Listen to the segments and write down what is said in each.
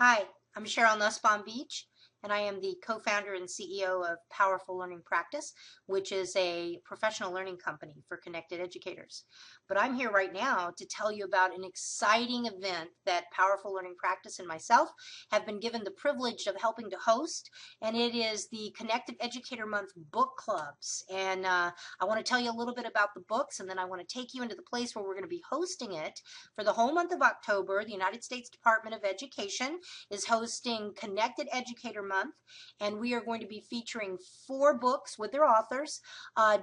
Hi, I'm Cheryl Nussbaum-Beach, and I am the co-founder and CEO of Powerful Learning Practice, which is a professional learning company for connected educators. But I'm here right now to tell you about an exciting event that Powerful Learning Practice and myself have been given the privilege of helping to host, and it is the Connected Educator Month book clubs. And I want to tell you a little bit about the books, and then I want to take you into the place where we're going to be hosting it for the whole month of October. The United States Department of Education is hosting Connected Educator Month, and we are going to be featuring 4 books with their authors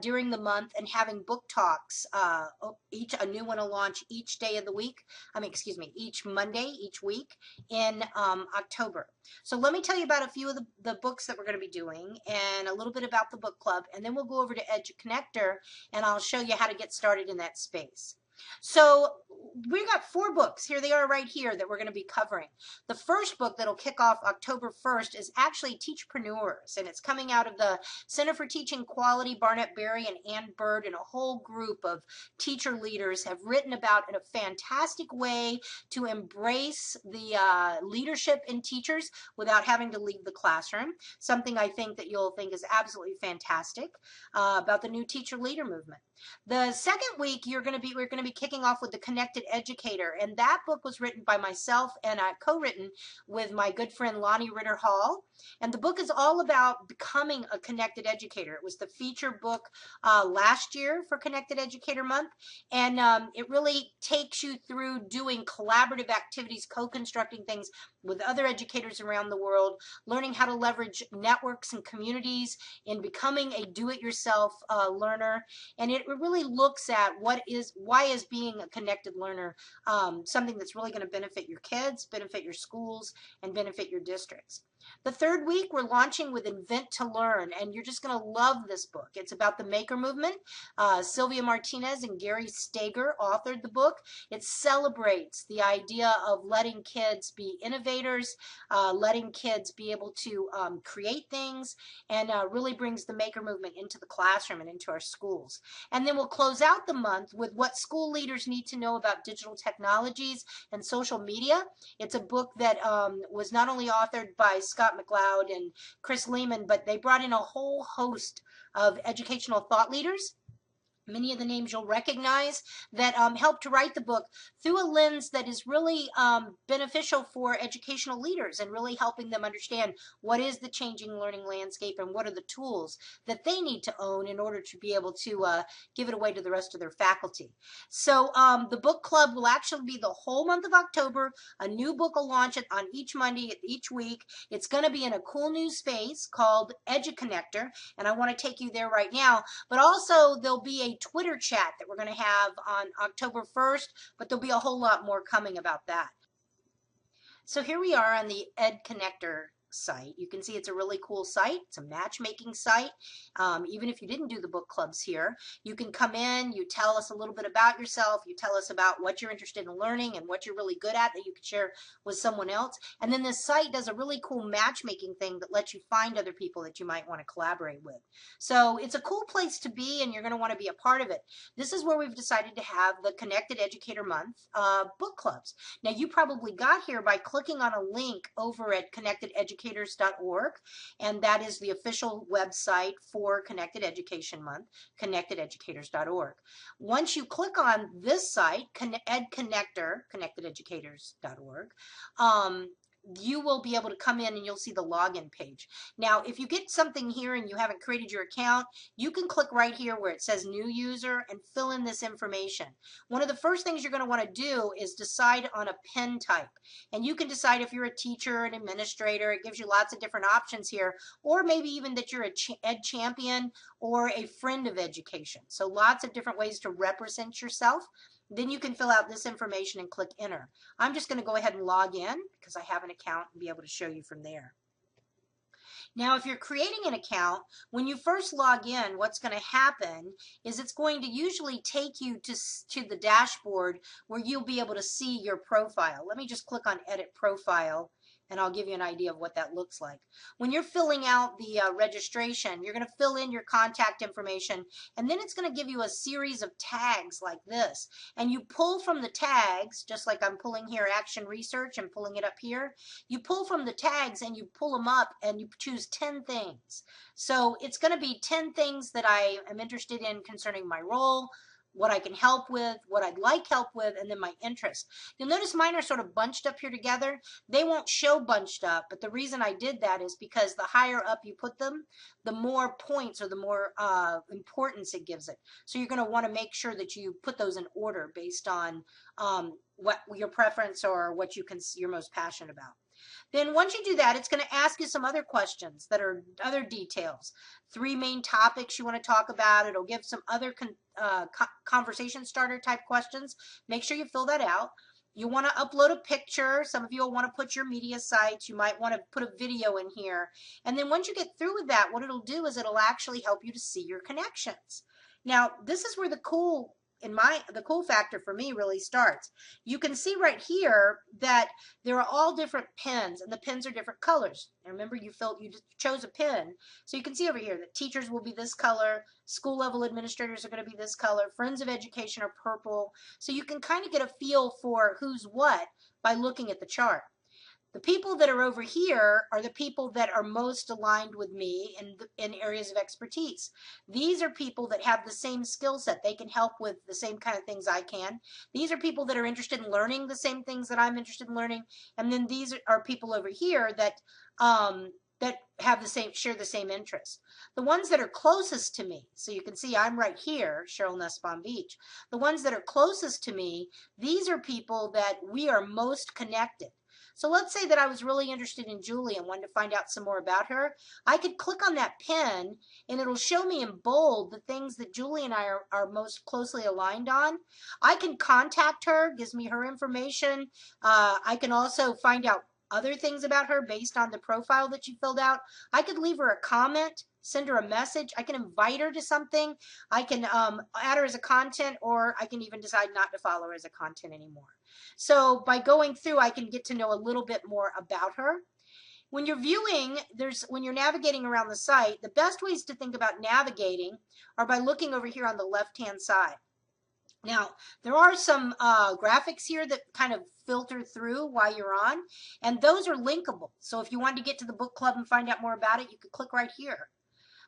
during the month and having book talks. A new one will launch each day of the week. Each Monday, each week in October. So let me tell you about a few of the books that we're going to be doing and a little bit about the book club, and then we'll go over to EduConnector and I'll show you how to get started in that space. So we've got 4 books. Here they are right here that we're going to be covering. The first book that'll kick off October 1st is actually Teachpreneurs, and it's coming out of the Center for Teaching Quality. Barnett Berry and Ann Bird and a whole group of teacher leaders have written about in a fantastic way to embrace the leadership in teachers without having to leave the classroom, something I think that you'll think is absolutely fantastic about the new teacher leader movement. The second week we're going to be kicking off with the Connected Educator, and that book was written by myself and co-written with my good friend Lonnie Ritter Hall. And the book is all about becoming a connected educator. It was the feature book last year for Connected Educator Month, and it really takes you through doing collaborative activities, co-constructing things with other educators around the world, learning how to leverage networks and communities in becoming a do-it-yourself learner. And it really looks at why is being a connected learner something that's really going to benefit your kids, benefit your schools, and benefit your districts. The third week, we're launching with Invent to Learn, and you're just going to love this book. It's about the maker movement. Sylvia Martinez and Gary Stager authored the book. It celebrates the idea of letting kids be innovators, letting kids be able to create things, and really brings the maker movement into the classroom and into our schools. And then we'll close out the month with what school leaders need to know about digital technologies and social media. It's a book that was not only authored by Scott McLeod and Chris Lehman, but they brought in a whole host of educational thought leaders, many of the names you'll recognize, that helped to write the book through a lens that is really beneficial for educational leaders and really helping them understand what is the changing learning landscape and what are the tools that they need to own in order to be able to give it away to the rest of their faculty. So the book club will actually be the whole month of October. A new book will launch it on each Monday, each week. It's going to be in a cool new space called EduConnector, and I want to take you there right now. But also there'll be a Twitter chat that we're going to have on October 1st, but there'll be a whole lot more coming about that. So here we are on the EduConnector site. You can see it's a really cool site. It's a matchmaking site. Even if you didn't do the book clubs here, you can come in, you tell us a little bit about yourself, you tell us about what you're interested in learning and what you're really good at that you can share with someone else. And then this site does a really cool matchmaking thing that lets you find other people that you might want to collaborate with. So it's a cool place to be, and you're going to want to be a part of it. This is where we've decided to have the Connected Educator Month book clubs. Now you probably got here by clicking on a link over at connectededucators.org, and that is the official website for Connected Education Month, connectededucators.org. Once you click on this site, EduConnector, connectededucators.org, you will be able to come in and you'll see the login page. Now, if you get something here and you haven't created your account, you can click right here where it says new user and fill in this information. One of the first things you're going to want to do is decide on a pen type. And you can decide if you're a teacher, an administrator. It gives you lots of different options here, or maybe even that you're a ed champion or a friend of education. So lots of different ways to represent yourself. Then you can fill out this information and click enter. I'm just going to go ahead and log in because I have an account and be able to show you from there. Now, if you're creating an account, when you first log in, what's going to happen is it's going to usually take you to the dashboard where you'll be able to see your profile. Let me just click on Edit Profile, And I'll give you an idea of what that looks like. When you're filling out the registration, you're going to fill in your contact information, and then it's going to give you a series of tags like this. And you pull from the tags, just like I'm pulling here Action Research and pulling it up here. You pull from the tags and you pull them up and you choose 10 things. So it's going to be 10 things that I am interested in concerning my role, what I can help with, what I'd like help with, and then my interest. You'll notice mine are sort of bunched up here together. They won't show bunched up, but the reason I did that is because the higher up you put them, the more points or the more importance it gives it. So you're going to want to make sure that you put those in order based on what your preference or what you're most passionate about. Then once you do that, it's going to ask you some other questions that are other details. 3 main topics you want to talk about. It'll give some other conversation starter type questions. Make sure you fill that out. You want to upload a picture. Some of you will want to put your media sites. You might want to put a video in here. And then once you get through with that, what it'll do is it'll actually help you to see your connections. Now, this is where the cool factor for me really starts. You can see right here that there are all different pens, and the pens are different colors. And remember, you chose a pen. So you can see over here that teachers will be this color, school level administrators are going to be this color, friends of education are purple. So you can kind of get a feel for who's what by looking at the chart. The people that are over here are the people that are most aligned with me in areas of expertise. These are people that have the same skill set. They can help with the same kind of things I can. These are people that are interested in learning the same things that I'm interested in learning. And then these are people over here that have share the same interests. The ones that are closest to me, so you can see I'm right here, Cheryl Nussbaum-Beach. The ones that are closest to me, these are people that we are most connected. So let's say that I was really interested in Julie and wanted to find out some more about her. I could click on that pen and it'll show me in bold the things that Julie and I are most closely aligned on. I can contact her, gives me her information. I can also find out other things about her based on the profile that she filled out. I could leave her a comment, send her a message. I can invite her to something. I can add her as a content, or I can even decide not to follow her as a content anymore. So by going through, I can get to know a little bit more about her. When you're viewing, when you're navigating around the site, the best ways to think about navigating are by looking over here on the left-hand side. Now, there are some graphics here that kind of filter through while you're on, and those are linkable. So if you wanted to get to the book club and find out more about it, you could click right here.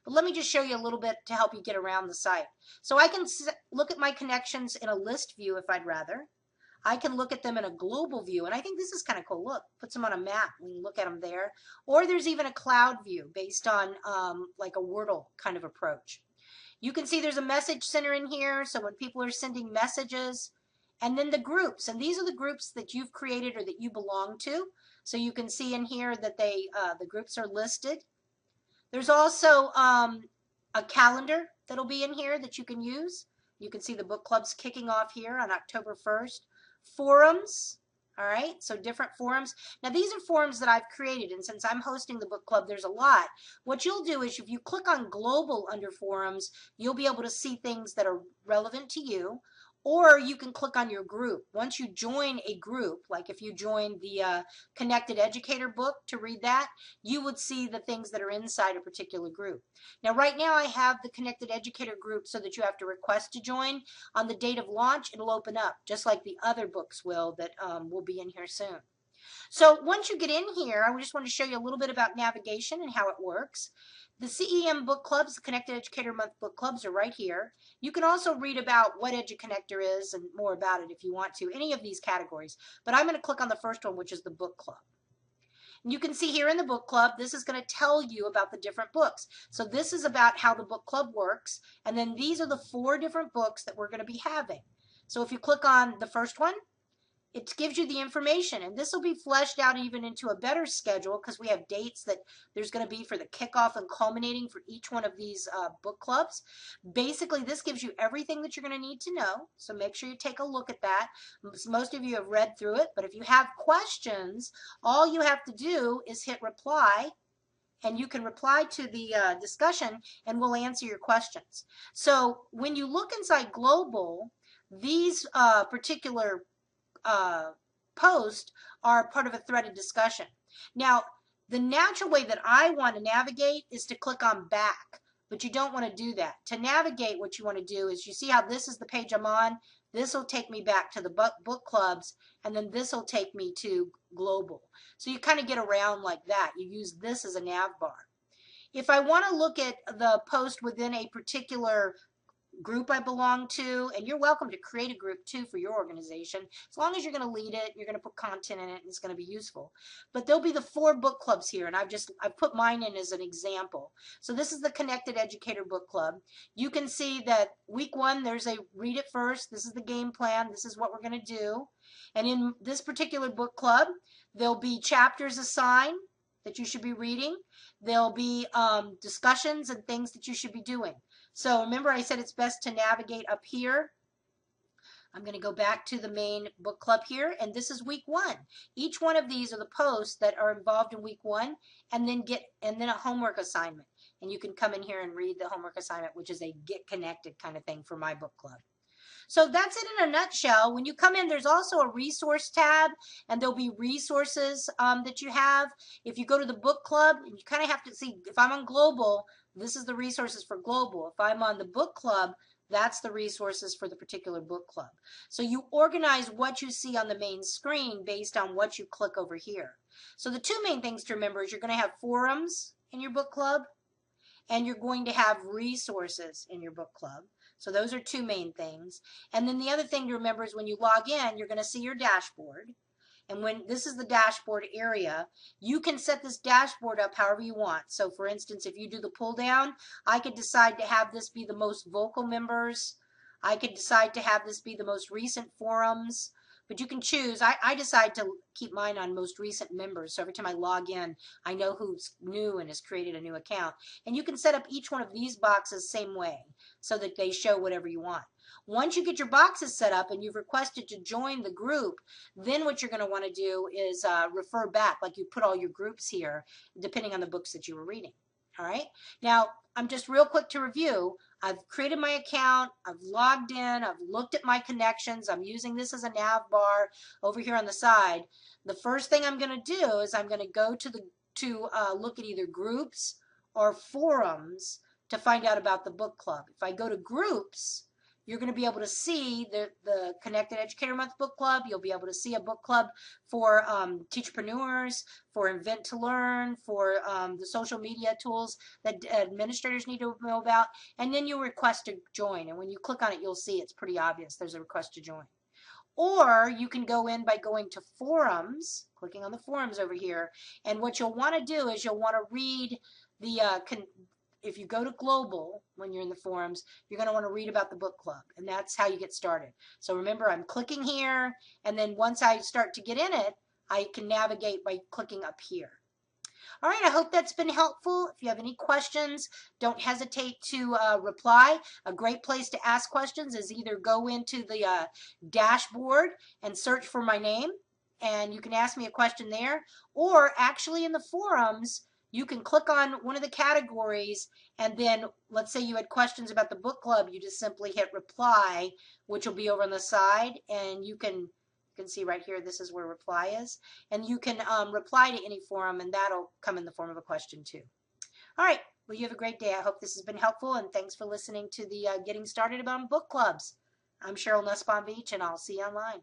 But let me just show you a little bit to help you get around the site. So I can look at my connections in a list view if I'd rather. I can look at them in a global view, and I think this is kind of cool. Look, puts them on a map. We can look at them there. Or there's even a cloud view based on like a Wordle kind of approach. You can see there's a message center in here, so when people are sending messages, and then the groups, and these are the groups that you've created or that you belong to. So you can see in here that the groups are listed. There's also a calendar that'll be in here that you can use. You can see the book club's kicking off here on October 1st. Forums, all right, so different forums. Now these are forums that I've created, and since I'm hosting the book club, there's a lot. What you'll do is if you click on global under forums, you'll be able to see things that are relevant to you. Or you can click on your group. Once you join a group, like if you join the Connected Educator book to read that, you would see the things that are inside a particular group. Now right now I have the Connected Educator group so that you have to request to join. On the date of launch, it'll open up, just like the other books will that will be in here soon. So once you get in here, I just want to show you a little bit about navigation and how it works. The CEM book clubs, the Connected Educator Month book clubs, are right here. You can also read about what Educonnector is and more about it if you want to, any of these categories. But I'm going to click on the first one, which is the book club. And you can see here in the book club, this is going to tell you about the different books. So this is about how the book club works. And then these are the 4 different books that we're going to be having. So if you click on the first one, it gives you the information, and this will be fleshed out even into a better schedule because we have dates that there's going to be for the kickoff and culminating for each one of these book clubs. Basically, this gives you everything that you're going to need to know, so make sure you take a look at that. Most of you have read through it, but if you have questions, all you have to do is hit reply, and you can reply to the discussion, and we'll answer your questions. So when you look inside Global, these particular posts are part of a threaded discussion. Now, the natural way that I want to navigate is to click on back, but you don't want to do that. To navigate, what you want to do is, you see how this is the page I'm on? This will take me back to the book clubs, and then this will take me to global. So you kind of get around like that. You use this as a nav bar. If I want to look at the post within a particular group I belong to, and you're welcome to create a group too for your organization, as long as you're going to lead it, you're going to put content in it, and it's going to be useful. But there'll be the 4 book clubs here, and I've put mine in as an example. So this is the Connected Educator Book Club. You can see that week 1, there's a read it first. This is the game plan. This is what we're going to do. And in this particular book club, there'll be chapters assigned that you should be reading. There'll be discussions and things that you should be doing. So remember, I said it's best to navigate up here. I'm going to go back to the main book club here, and this is week 1. Each one of these are the posts that are involved in week 1, and then a homework assignment. And you can come in here and read the homework assignment, which is a get connected kind of thing for my book club. So that's it in a nutshell. When you come in, there's also a resource tab, and there'll be resources that you have. If you go to the book club, you kind of have to see, if I'm on global, this is the resources for global. If I'm on the book club, that's the resources for the particular book club. So you organize what you see on the main screen based on what you click over here. So the 2 main things to remember is you're going to have forums in your book club, and you're going to have resources in your book club. So those are 2 main things. And then the other thing to remember is when you log in, you're going to see your dashboard. And when this is the dashboard area, you can set this dashboard up however you want. So for instance, if you do the pull down, I could decide to have this be the most vocal members. I could decide to have this be the most recent forums. But you can choose. I decide to keep mine on most recent members. So every time I log in, I know who's new and has created a new account. And you can set up each one of these boxes same way so that they show whatever you want. Once you get your boxes set up and you've requested to join the group, then what you're going to want to do is refer back, like you put all your groups here, depending on the books that you were reading. All right. Now, I'm just real quick to review. I've created my account. I've logged in. I've looked at my connections. I'm using this as a nav bar over here on the side. The first thing I'm going to do is I'm going to go to look at either groups or forums to find out about the book club. If I go to groups, you're going to be able to see the Connected Educator Month book club. You'll be able to see a book club for teachpreneurs, for Invent to Learn, for the social media tools that administrators need to know about. And then you'll request to join. And when you click on it, you'll see it's pretty obvious. There's a request to join. Or you can go in by going to forums, clicking on the forums over here. And what you'll want to do is you'll want to read the if you go to global, when you're in the forums, you're going to want to read about the book club, and that's how you get started. So remember, I'm clicking here, and then once I start to get in it, I can navigate by clicking up here. All right, I hope that's been helpful. If you have any questions, don't hesitate to reply. A great place to ask questions is either go into the dashboard and search for my name, and you can ask me a question there, or actually in the forums, you can click on one of the categories, and then let's say you had questions about the book club, you just simply hit reply, which will be over on the side, and you can see right here, this is where reply is, and you can reply to any forum, and that'll come in the form of a question too. All right, well, you have a great day. I hope this has been helpful, and thanks for listening to the Getting Started about book clubs. I'm Cheryl Nussbaum-Beach, and I'll see you online.